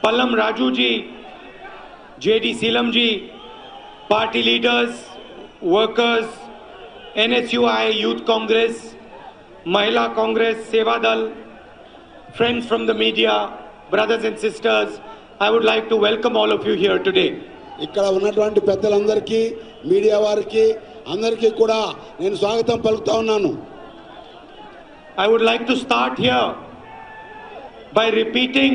Pallam Raju ji, JD Seelam ji, party leaders, workers, NSUI Youth Congress, Mahila Congress, Seva Dal, friends from the media, brothers and sisters, I would like to welcome all of you here today. ఇక్కడ ఉన్నటువంటి పెద్దలందరికీ media వారికి అందరికీ కూడా నేను స్వాగతం పలుకుతా ఉన్నాను. I would like to start here by repeating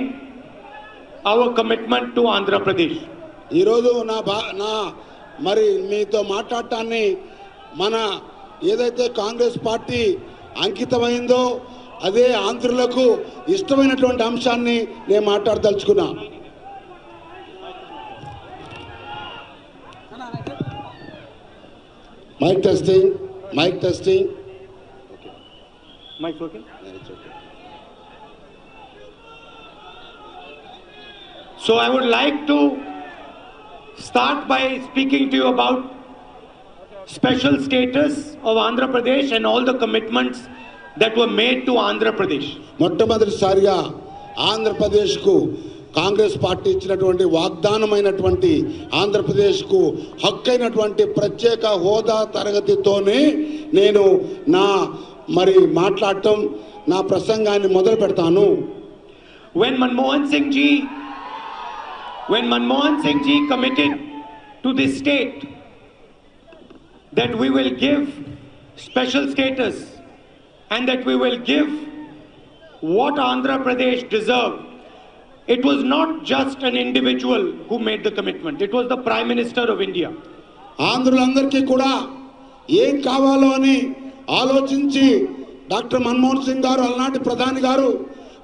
our commitment to Andhra Pradesh. ఈ రోజు నా మరి మీతో మాట్లాడటాన్ని మన ఏదైతే కాంగ్రెస్ పార్టీ అంకితమైందో అదే ఆంధ్రులకు ఇష్టమైనటువంటి అంశాన్ని నేను మాట్లాడదలుచుకున్నా. Mic testing. Mic's okay? So I would like to start by speaking to you about special status of Andhra Pradesh and all the commitments that were made to Andhra Pradesh. మొట్టమొదటిసారిగా ఆంధ్రప్రదేశ్కు Congress party ఇచ్చినటువంటి వాగ్దానమైనటువంటి ఆంధ్రప్రదేశ్కు హక్కైనటువంటి ప్రత్యేక హోదా తరగతితోనే నేను నా మాట్లాడటం నా ప్రసంగాన్ని మొదలు పెడతాను. When Manmohan Singh ji committed to this state that we will give special status and that we will give what Andhra Pradesh deserved, it was not just an individual who made the commitment. It was the Prime Minister of India. ఆంధ్రులందరికీ కూడా ఏం కావాలో అని ఆలోచించి doctor Manmohan Singh గారు అలనాటి ప్రధాని గారు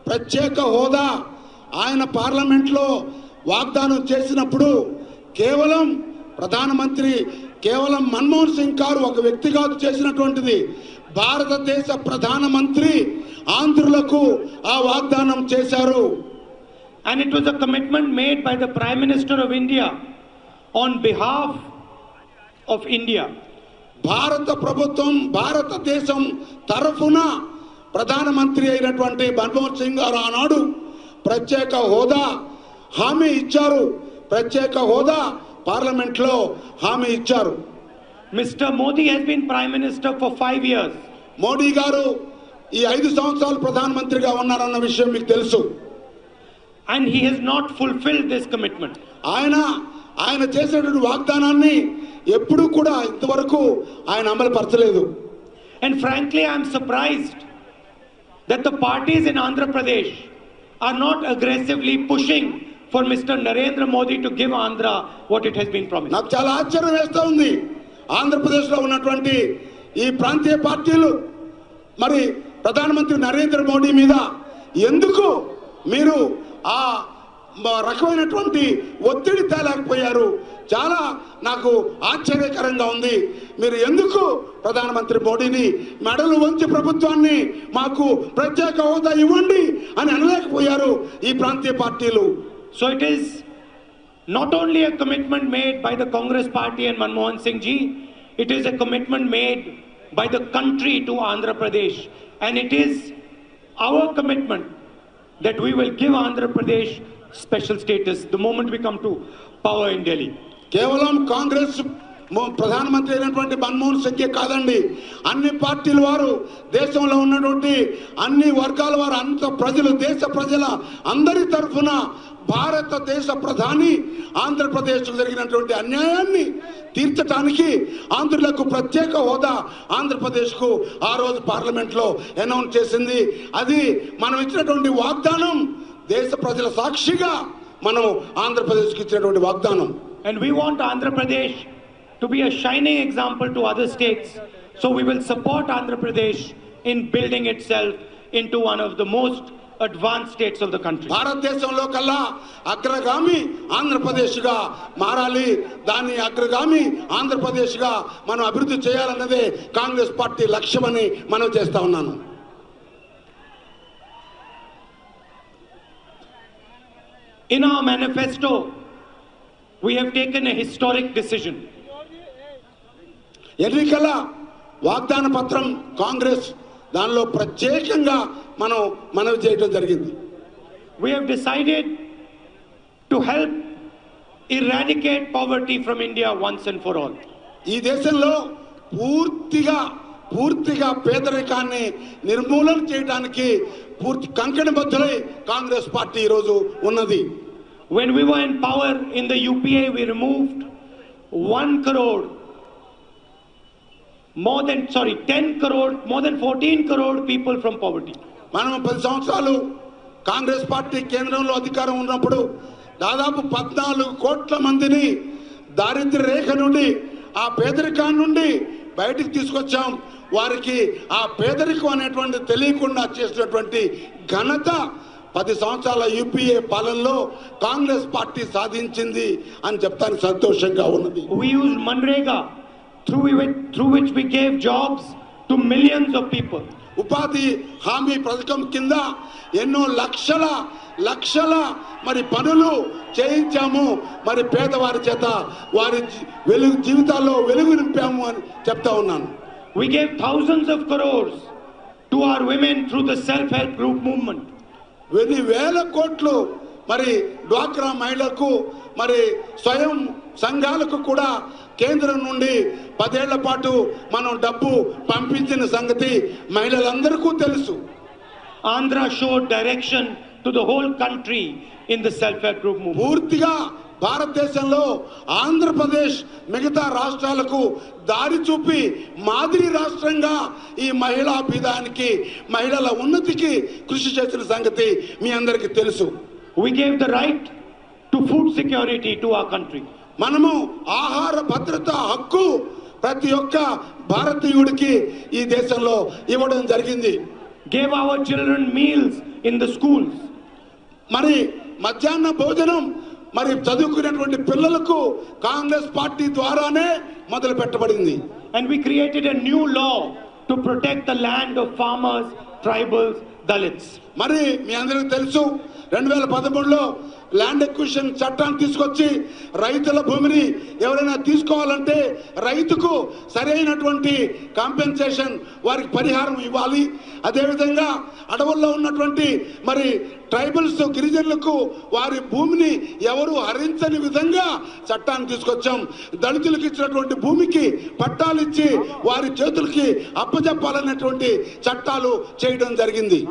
ప్రత్యేక హోదా ఆయన పార్లమెంట్లో వాగ్దానం చేసినప్పుడు కేవలం ప్రధానమంత్రి కేవలం మన్మోహన్ సింగ్ గారు ఒక వ్యక్తి కాదు చేసినటువంటిది, భారతదేశ ప్రధానమంత్రి ఆంధ్రులకు ఆ వాగ్దానం చేశారు. And it was a commitment made by the Prime Minister of India on behalf of India. భారత ప్రభుత్వం భారతదేశం తరఫున ప్రధానమంత్రి అయినటువంటి మన్మోహన్ సింగ్ గారు ఆనాడు ప్రత్యేక హోదా హామీ ఇచ్చారు. ప్రత్యేక హోదా పార్లమెంట్లో హామీ ఇచ్చారు. Mr. Modi has been Prime Minister for 5 years. Modi గారు ఈ 5 సంవత్సరాలు ప్రధానమంత్రిగా ఉన్నారన్న విషయం మీకు తెలుసు. And he has not fulfilled this commitment. ఆయన చేసినటువంటి వాగ్దానాన్ని ఎప్పుడూ కూడా ఇంతవరకు ఆయన అమలు పరచలేదు. And frankly, I am surprised that the parties in Andhra Pradesh are not aggressively pushing for Mr. Narendra Modi to give Andhra what it has been promised. నాకు చాలా ఆశ్చర్యం వేస్తూ ఉంది. ఆంధ్రప్రదేశ్లో ఉన్నటువంటి ఈ ప్రాంతీయ పార్టీలు మరి ప్రధానమంత్రి నరేంద్ర మోడీ మీద ఎందుకు మీరు ఆ రకమైనటువంటి ఒత్తిడి తేలేకపోయారు? చాలా నాకు ఆశ్చర్యకరంగా ఉంది. మీరు ఎందుకు ప్రధానమంత్రి మోడీని మెడలు వంచి ప్రభుత్వాన్ని మాకు ప్రత్యేక హోదా ఇవ్వండి అని అనలేకపోయారు ఈ ప్రాంతీయ పార్టీలు? So it is not only a commitment made by the Congress party and Manmohan Singh ji, it is a commitment made by the country to Andhra Pradesh, and it is our commitment that we will give Andhra Pradesh special status the moment we come to power in Delhi. కేవలం కాంగ్రెస్ ప్రధానమంత్రి అయినటువంటి మన్మోహన్ సింగ్ కాదండి, అన్ని పార్టీల వారు, దేశంలో ఉన్నటువంటి అన్ని వర్గాల వారు, అంత ప్రజలు, దేశ ప్రజల అందరి తరఫున భారతదేశ ప్రధాని ఆంధ్రప్రదేశ్కు జరిగినటువంటి అన్యాయాన్ని తీర్చడానికి ఆంధ్రులకు ప్రత్యేక హోదా ఆంధ్రప్రదేశ్కు ఆ రోజు పార్లమెంట్లో అనౌన్స్ చేసింది. అది మనం ఇచ్చినటువంటి వాగ్దానం, దేశ ప్రజల సాక్షిగా మనం ఆంధ్రప్రదేశ్కి ఇచ్చినటువంటి వాగ్దానం. And we want Andhra Pradesh to be a shining example to other states, so we will support Andhra Pradesh in building itself into one of the most advanced states of the country. భారతదేశంలో కల్లా అగ్రగామి ఆంధ్రప్రదేశ్గా మారాలి, దాన్ని అగ్రగామి ఆంధ్రప్రదేశ్గా మనం అభివృద్ధి చేయాలన్నదే Congress party లక్ష్యమని మనం చేస్తా ఉన్నాను. In our manifesto, we have taken a historic decision. ఎన్నికల వాగ్దాన పత్రం కాంగ్రెస్ దానిలో ప్రత్యేకంగా మనం మనవి చేయడం జరిగింది. We have decided to help eradicate poverty from India once and for all. ఈ దేశంలో పూర్తిగా పేదరికాన్ని నిర్మూలన చేయడానికి పూర్తి కంకణబద్ధులై కాంగ్రెస్ పార్టీ ఈ రోజు ఉన్నది. When we were in power in the UPA, we removed 1 crore, more than 14 crore people from poverty. మనం 10 సంవత్సరాలు కాంగ్రెస్ పార్టీ కేంద్రంలో అధికారం ఉన్నప్పుడు దాదాపు 14 కోట్ల మందిని దారిద్ర్య రేఖ నుండి, ఆ పేదరికాన్ని నుండి బయటికి తీసుకొచ్చాం. వారికి ఆ పేదరికం అనేటువంటి తెలియకుండా చేసినటువంటి ఘనత 10 సంవత్సరాల యూపీఏ పాలనలో కాంగ్రెస్ పార్టీ సాధించింది అని చెప్తానికి సంతోషంగా ఉన్నది. We used Manrega, through which we gave jobs to millions of people. ఉపాధి హామీ పథకం కింద ఎన్నో లక్షల మరి పనులు చేయించాము. మరి పేదవారి చేత వారి జీవితాల్లో వెలుగు నింపాము అని చెప్తా ఉన్నాను. We gave thousands of crores to our women through the self-help group movement. 10,000 కోట్లు మరి డ్వాక్రా మహిళలకు, మరి స్వయం సంఘాలకు కూడా కేంద్రం నుండి 10 ఏళ్ల పాటు మనం డబ్బు పంపించిన సంగతి మహిళలందరికీ తెలుసు. Andhra showed direction to the whole country in the self-help group movement. పూర్తిగా భారతదేశంలో ఆంధ్రప్రదేశ్ మిగతా రాష్ట్రాలకు దారి చూపి మాదిరి రాష్ట్రంగా ఈ మహిళా అభివృద్ధికి, మహిళల ఉన్నతికి కృషి చేసిన సంగతి మీ అందరికీ తెలుసు. We gave the right to food security to our country. మనము ఆహార భద్రత హక్కు ప్రతి ఒక్క భారతీయుడికి ఈ దేశంలో ఇవ్వడం జరిగింది. Gave our children meals in the schools. మరి మధ్యాహ్న భోజనం మరి చదువుకునేటువంటి పిల్లలకు కాంగ్రెస్ పార్టీ ద్వారానే మొదలు పెట్టబడింది. And we created a new law to protect the land of farmers, tribals, Dalits. మరి మీ అందరికీ తెలుసు 2013లో ల్యాండ్ ఎక్విజిషన్ చట్టాన్ని తీసుకొచ్చి రైతుల భూమిని ఎవరైనా తీసుకోవాలంటే రైతుకు సరైనటువంటి కాంపెన్సేషన్, వారికి పరిహారం ఇవ్వాలి. అదేవిధంగా అడవుల్లో ఉన్నటువంటి మరి ట్రైబల్స్, గిరిజనులకు వారి భూమిని ఎవరు హరించని విధంగా చట్టాన్ని తీసుకొచ్చాం. దళితులకు ఇచ్చినటువంటి భూమికి పట్టాలు ఇచ్చి వారి చేతులకి అప్పజెప్పాలనేటువంటి చట్టాలు చేయడం జరిగింది.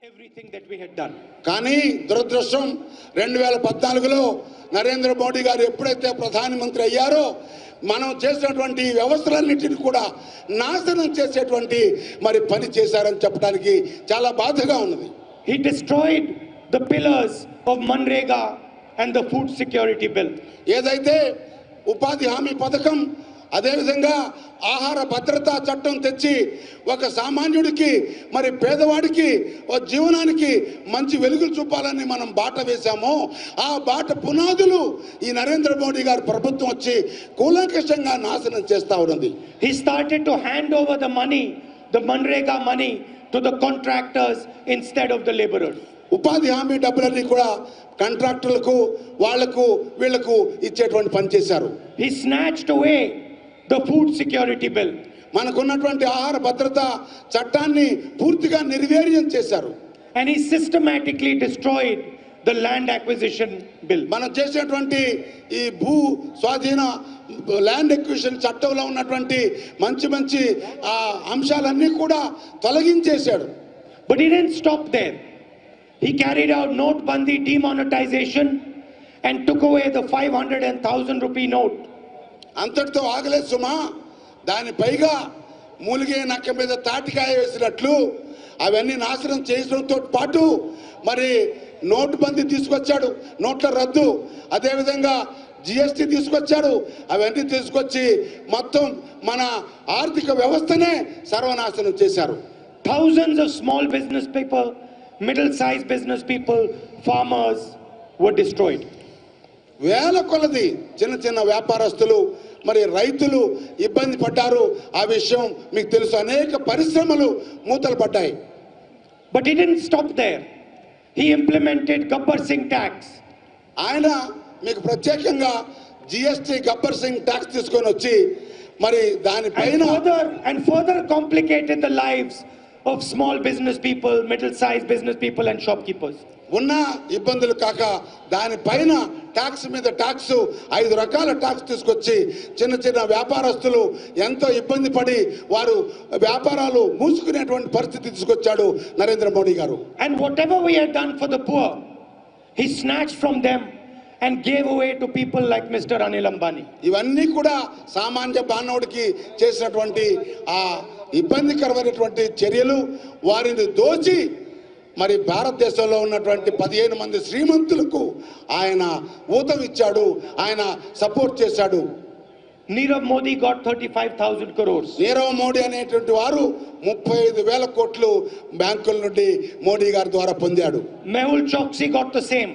Everything that we had done. కానీ దురదృష్టం 2014లో నరేంద్ర మోడీ గారు ఎప్పుడైతే ప్రధానమంత్రి అయ్యారో మనం చేసినటువంటి వ్యవస్థలన్నింటినీ కూడా నాశనం చేసేటువంటి మరి పని చేశారని చెప్పడానికి చాలా బాధగా ఉన్నది. He destroyed the pillars of Manrega and the food security bill. ఏదైతే ఉపాధి హామీ పథకం, అదేవిధంగా ఆహార భద్రతా చట్టం తెచ్చి ఒక సామాన్యుడికి, మరి పేదవాడికి జీవనానికి మంచి వెలుగులు చూపాలని మనం బాట వేశామో, ఆ బాట పునాదులు ఈ నరేంద్ర మోడీ గారి ప్రభుత్వం వచ్చి కూలంకషంగా నాశనం చేస్తా ఉన్నది. He started to hand over the money, the Manrega money, to the contractors instead of the laborers. ఉపాధి హామీ డబ్బులన్నీ కూడా కాంట్రాక్టర్లకు, వాళ్లకు వీళ్లకు ఇచ్చేటువంటి పని చేశారు. He snatched away the food security bill. మనకున్నటువంటి ఆహార భద్రత చట్టాన్ని పూర్తిగా నిర్వీర్యం చేశారు. And he systematically destroyed the land acquisition bill. మనం చేసేటువంటి ఈ భూ స్వాధీన ల్యాండ్ ఎక్విజిషన్ చట్టంలో ఉన్నటువంటి మంచి అంశాలన్నీ కూడా తొలగించేశాడు. But he didn't stop there. He carried out Notebandi demonetization and took away the 500 and 1000 rupee note. అంతటితో ఆగలేదు సుమా. దాని పైగా మూలిగే నక్క మీద తాటికాయ వేసినట్లు అవన్నీ నాశనం చేయడంతో పాటు మరి నోటుబందీ తీసుకొచ్చాడు, నోట్ల రద్దు, అదేవిధంగా జిఎస్టీ తీసుకొచ్చాడు. అవన్నీ తీసుకొచ్చి మొత్తం మన ఆర్థిక వ్యవస్థనే సర్వనాశనం చేశారు. Thousands of small business people, middle-sized business people, farmers were destroyed. వేల కొలది చిన్న వ్యాపారస్తులు, మరి రైతులు ఇబ్బంది పడ్డారు. ఆ విషయం మీకు తెలుసు. అనేక పరిశ్రమలు మూతలు పడ్డాయి. But he didn't stop there. He implemented Gabbar Singh tax. ఆయన మీకు ప్రత్యేకంగా జిఎస్టీ గబ్బర్ సింగ్ ట్యాక్స్ తీసుకొని వచ్చి మరి దానిపైన and further complicated the lives of small business people, middle-sized business people and shopkeepers. ఉన్న ఇబ్బందులు కాక దానిపైన ట్యాక్స్ మీద ట్యాక్స్ 5 రకాల ట్యాక్స్ తీసుకొచ్చి చిన్న చిన్న వ్యాపారస్తులు ఎంతో ఇబ్బంది పడి వారు వ్యాపారాలు మూసుకునేటువంటి పరిస్థితి తీసుకొచ్చాడు నరేంద్ర మోడీ గారు. And whatever we had done for the poor, he snatched from them and gave away to people like Mr. Anil Ambani. ఇవన్నీ కూడా సామాన్య మానవుడికి చేసినటువంటి ఆ ఇబ్బందికరమైనటువంటి చర్యలు వారిని దోచి మరి భారతదేశంలో ఉన్నటువంటి 15 మంది శ్రీమంతులకు ఆయన ఊతం ఇచ్చాడు, ఆయన సపోర్ట్ చేశాడు. Nirav Modi got 35,000 crores. Nirav Modi అనేటువంటి వారు 35,000 కోట్లు బ్యాంకుల నుండి మోడీ గారి ద్వారా పొందాడు. Mehul Choksi got the same.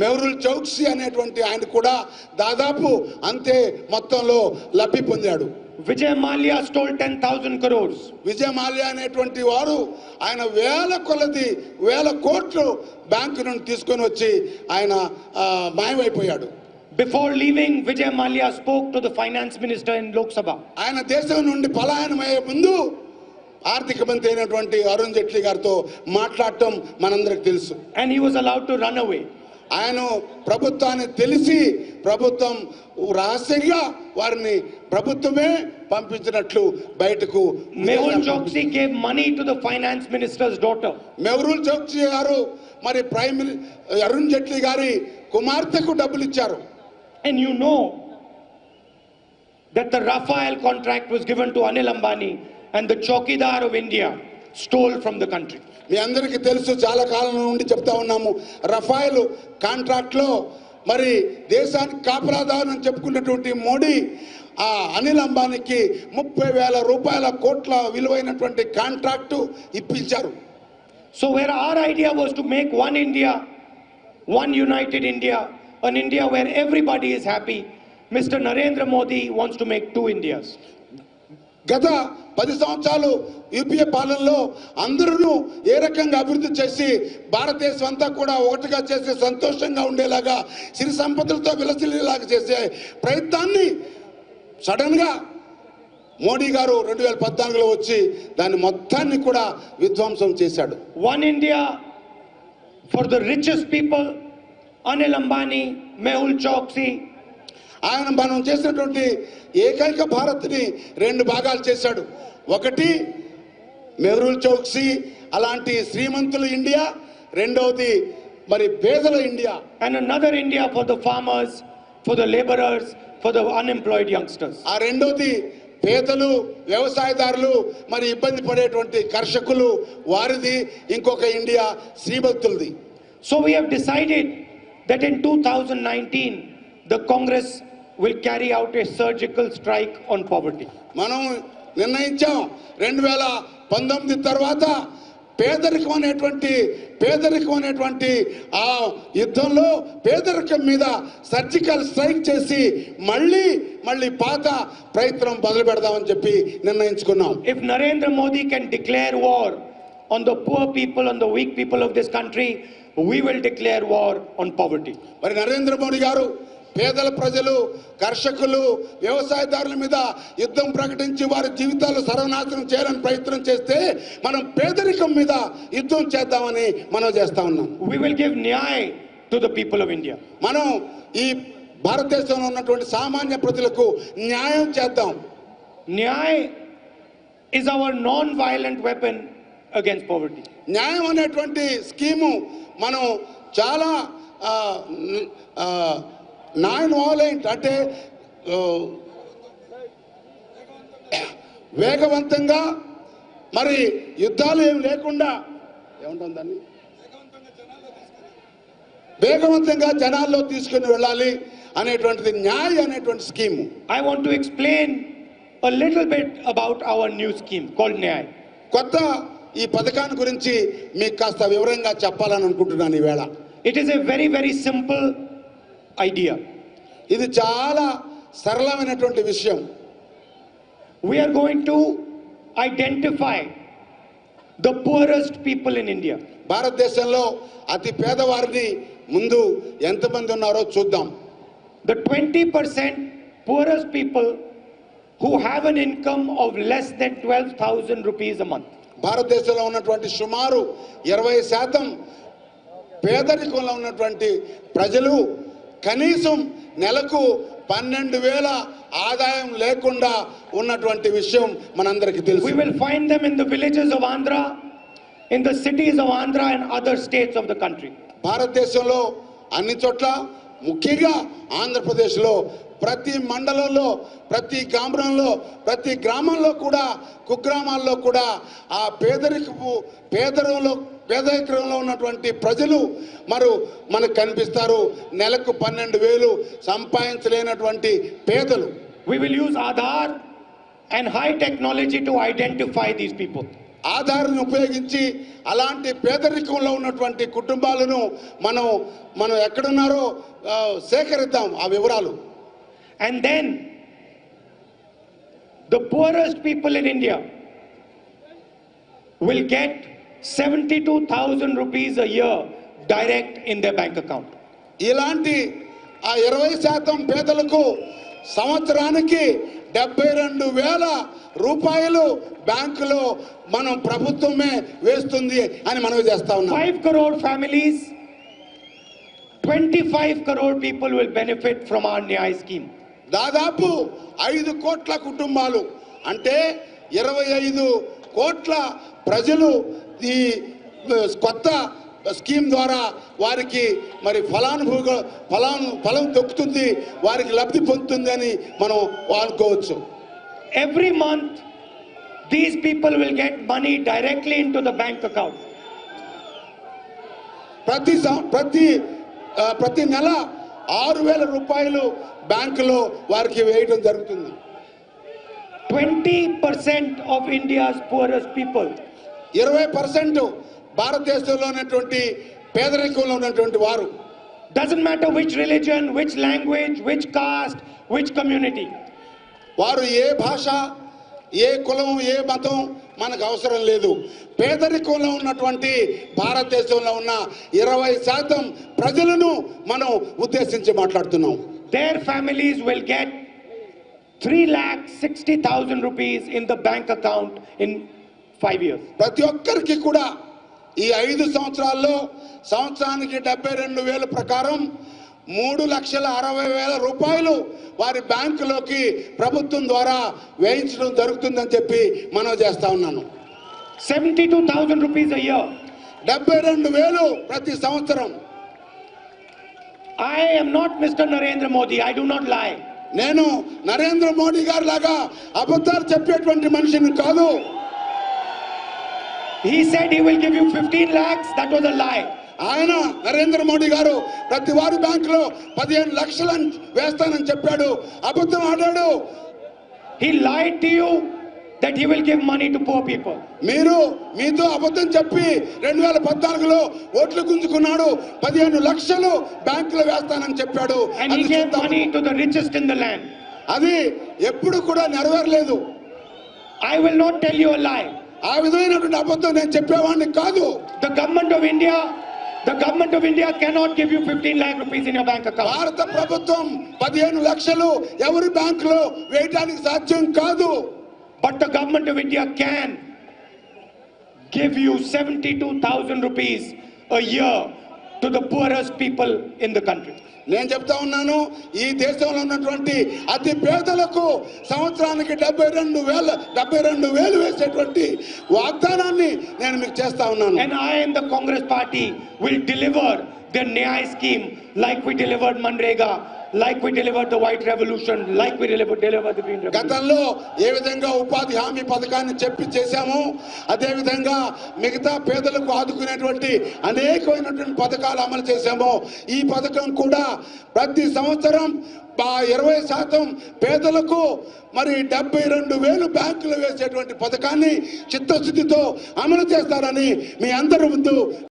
Mehul Chouksey అనేటువంటి ఆయన కూడా దాదాపు అంతే మొత్తంలో లబ్ధి పొందాడు. Vijay Mallya stole 10,000 crores. Vijay Mallya అనేటువంటి వారు ఆయన వేల కోట్లు బ్యాంకు నుండి తీసుకొని వచ్చి ఆయన మాయమైపోయాడు. Before leaving, Vijay Mallya spoke to the finance minister in Lok Sabha. ఆయన దేశం నుండి పలాయనమయ్యే ముందు ఆర్థిక మంత్రి అయినటువంటి అరుణ్ జైట్లీ గారితో మాట్లాడటం మనందరికి తెలుసు. And he was allowed to run away. ఆయన ప్రభుత్వాన్ని తెలిసి ప్రభుత్వం రహస్యంగా వారిని ప్రభుత్వమే పంపించినట్లు బయటకు. Mehul Choksi gave money to the finance minister's daughter. Mehul Chouksey గారు మరి అరుణ్ జైట్లీ గారి కుమార్తెకు డబ్బులు ఇచ్చారు. And you know that the Rafael contract was given to Anil Ambani and the Chokidar of India stole from the country. మీ అందరికీ తెలుసు, చాలా కాలం నుండి చెప్తా ఉన్నాము, రఫాయల్ కాంట్రాక్ట్ లో మరి దేశానికి కాపలాదారు అని చెప్పుకున్నటువంటి మోడీ ఆ అనిల్ అంబానీకి 30,000 రూపాయల కోట్ల విలువైనటువంటి కాంట్రాక్టు ఇప్పించారు. So where our idea was to make one India, one united India, an India where everybody is happy, Mr. Narendra Modi wants to make two Indias. గత 10 సంవత్సరాలు యూపీఏ పాలనలో అందరూ ఏ రకంగా అభివృద్ధి చేసి భారతదేశం అంతా కూడా ఒకటిగా చేసి సంతోషంగా ఉండేలాగా సిరి సంపదలతో విలసిల్లేలాగా చేసే ప్రయత్నాన్ని సడన్ గా మోడీ గారు 2014లో వచ్చి దాన్ని మొత్తాన్ని కూడా విధ్వంసం చేశాడు. One India for the richest people, Anil Ambani, Mehul Choksi. ఆయన మనం చేసినటువంటి ఏకైక భారత్ని 2 భాగాలు చేశాడు. ఒకటి మెహుల్ చౌక్సీ అలాంటి శ్రీమంతుల ఇండియా, రెండవది మరి పేదల India. And another India for the farmers, for the laborers, for the unemployed youngsters. ఆ రెండవది పేదలు, వ్యవసాయదారులు, మరి ఇబ్బంది పడేటువంటి కర్షకులు వారిది ఇంకొక India శ్రీమంతులది. So we have decided that in 2019 the Congress will carry out a surgical strike on poverty. మనం నిర్ణయించాం 2019 తర్వాత పేదరికం అనేటువంటి ఆ యుద్ధంలో పేదరికం మీద సర్జికల్ స్ట్రైక్ చేసి మళ్ళీ పాత ప్రయత్నం మొదలు పెడదామని చెప్పి నిర్ణయించుకున్నాం. If Narendra Modi can declare war on the poor people, on the weak people of this country, we will declare war on poverty. మరి నరేంద్ర మోడీ గారు పేదల ప్రజలు, కర్షకులు, వ్యవసాయదారుల మీద యుద్ధం ప్రకటించి వారి జీవితాలు సర్వనాశనం చేయాలని ప్రయత్నం చేస్తే మనం పేదరికం మీద యుద్ధం చేద్దామని మనం చేస్తా ఉన్నాం. We will give nyay to the people of India. మనం ఈ భారతదేశంలో ఉన్నటువంటి సామాన్య ప్రజలకు న్యాయం చేద్దాం. Nyay is our non-violent weapon against poverty. న్యాయం అనేటువంటి స్కీము మనం చాలా నాన్ వాలెంట్ అంటే వేగవంతంగా మరి యుద్ధాలు ఏమి లేకుండా ఏమంటాం దాన్ని వేగవంతంగా జనాల్లో తీసుకుని వెళ్ళాలి అనేటువంటిది న్యాయ అనేటువంటి scheme. I want to explain a little bit about our new scheme called Nyay. కొత్త ఈ పథకాన్ని గురించి మీకు కాస్త వివరంగా చెప్పాలని అనుకుంటున్నాను ఈవేళ. It is a very, very simple idea. ఇది చాలా సరళమైనటువంటి విషయం. We are going to identify the poorest people in India. భారతదేశంలో అతి పేదవారిని ముందు ఎంతమంది ఉన్నారో చూద్దాం. The 20% poorest people who have an income of less than 12,000 rupees a month. భారతదేశంలో ఉన్నటువంటి సుమారు 20% పేదరికంలో ఉన్నటువంటి ప్రజలు కనీసం నెలకు 12,000 ఆదాయం లేకుండా ఉన్నటువంటి విషయం మనందరికీ తెలుసు. We will find them in the villages of Andhra, in the cities of Andhra and other states of the country. భారతదేశంలో అన్ని చోట్ల ముఖ్యంగా ఆంధ్రప్రదేశ్లో ప్రతి మండలంలో ప్రతి గ్రామంలో కూడా కుగ్రామాల్లో కూడా ఆ పేదరికంలో ఉన్నటువంటి ప్రజలు మనకు కనిపిస్తారు. నెలకు 12,000 సంపాదించలేనటువంటి పేదలు. We will use Aadhaar and high technology to identify these people. ఆధార్ను ఉపయోగించి అలాంటి పేదరికంలో ఉన్నటువంటి కుటుంబాలను మనం ఎక్కడున్నారో సేకరిద్దాం ఆ వివరాలు. And then the poorest people in India will get 72,000 rupees a year direct in their bank account. ఇలాంటి ఆ 20% పేదలకు సంవత్సరానికి 72,000 రూపాయలు బ్యాంకులో మనం ప్రభుత్వమే వేస్తుంది అని మనవి చేస్తా ఉన్నాం. 5 crore families, 25 crore people will benefit from our Nyay scheme. దాదాపు 5 కోట్ల కుటుంబాలు అంటే 25 కోట్ల ప్రజలు ఈ కొత్త స్కీమ్ ద్వారా వారికి మరి ఫలం దొక్కుతుంది, వారికి లబ్ధి పొందుతుంది అని మనం అనుకోవచ్చు. Every month these people will get money directly into the bank account. ప్రతి నెల 6,000 రూపాయలు బ్యాంకులో వారికి వేయడం జరుగుతుంది. 20% of India's poorest people, 20% భారతదేశంలో ఉన్నటువంటి పేదరికంలో ఉన్నటువంటి వారు, doesn't matter which religion, which language, which caste, which community, వారు ఏ భాష, ఏ కులం, ఏ మతం మనకు అవసరం లేదు. పేదరికంలో ఉన్నటువంటి భారతదేశంలో ఉన్న 20% ప్రజలను మనం ఉద్దేశించి మాట్లాడుతున్నాం. their families will get 3,60,000 rupees in the bank account in 5 years. ప్రతి ఒక్కరికి కూడా ఈ 5 సంవత్సరాల్లో సంవత్సరానికి 72,000 ప్రకారం 3,60,000 రూపాయలు వారి బ్యాంకులోకి ప్రభుత్వం ద్వారా వేయించడం జరుగుతుందని చెప్పి మనం చేస్తా ఉన్నాను. 72,000 rupees a year. 72,000 ప్రతి సంవత్సరం. I am not Mr. Narendra Modi. I do not lie. నేను నరేంద్ర మోడీ గారి లాగా అబద్ధాలు చెప్పేటువంటి మనిషిని కాదు. He said he will give you 15 lakhs. That was a lie. ఆయన నరేంద్ర మోడీ గారు ప్రతి వారి బ్యాంకులో 15 లక్షలు వేస్తానని చెప్పాడు, అబద్ధం ఆడాడు. He lied to you that he will give money to poor people. మీతో అబద్ధం చెప్పి 2014లో ఓట్లు గుంజుకున్నాడు, 15 లక్షలు బ్యాంకులో వేస్తానని చెప్పాడు. And he gave money to the richest in the land. అది ఎప్పుడు కూడా నెరవేరలేదు. I will not tell you a lie. ఆ విధమైనటువంటి అబద్ధం నేను చెప్పేవాడిని కాదు. The government of India cannot give you 15 lakh rupees in your bank account. భారత ప్రభుత్వం 15 లక్షలు ఎవరి బ్యాంకులో వేయడానికి సాధ్యం కాదు. But the government of India can give you 72,000 rupees a year to the poorest people in the country. నేను చెప్తా ఉన్నాను, ఈ దేశంలో ఉన్నటువంటి అతి పేదలకు సంవత్సరానికి 72,000 వేసేటువంటి వాగ్దానాన్ని నేను మీకు చేస్తా ఉన్నాను. And I and the Congress party will deliver the Nyay scheme like we delivered Manrega, like we delivered the White Revolution, like we delivered the Green Revolution. గతంలో ఏ విధంగా ఉపాధి హామీ పథకాన్ని చేశాము, అదే విధంగా మిగతా పేదలకు ఆదుకునేటువంటి అనేకమైనటువంటి పథకాలు అమలు చేశాము. ఈ పథకం కూడా ప్రతి సంవత్సరం 20% పేదలకు మరి 72,000 బ్యాంకులు వేసేటువంటి పథకాన్ని చిత్తశుద్ధితో అమలు చేస్తారని మీ అందరి ముందు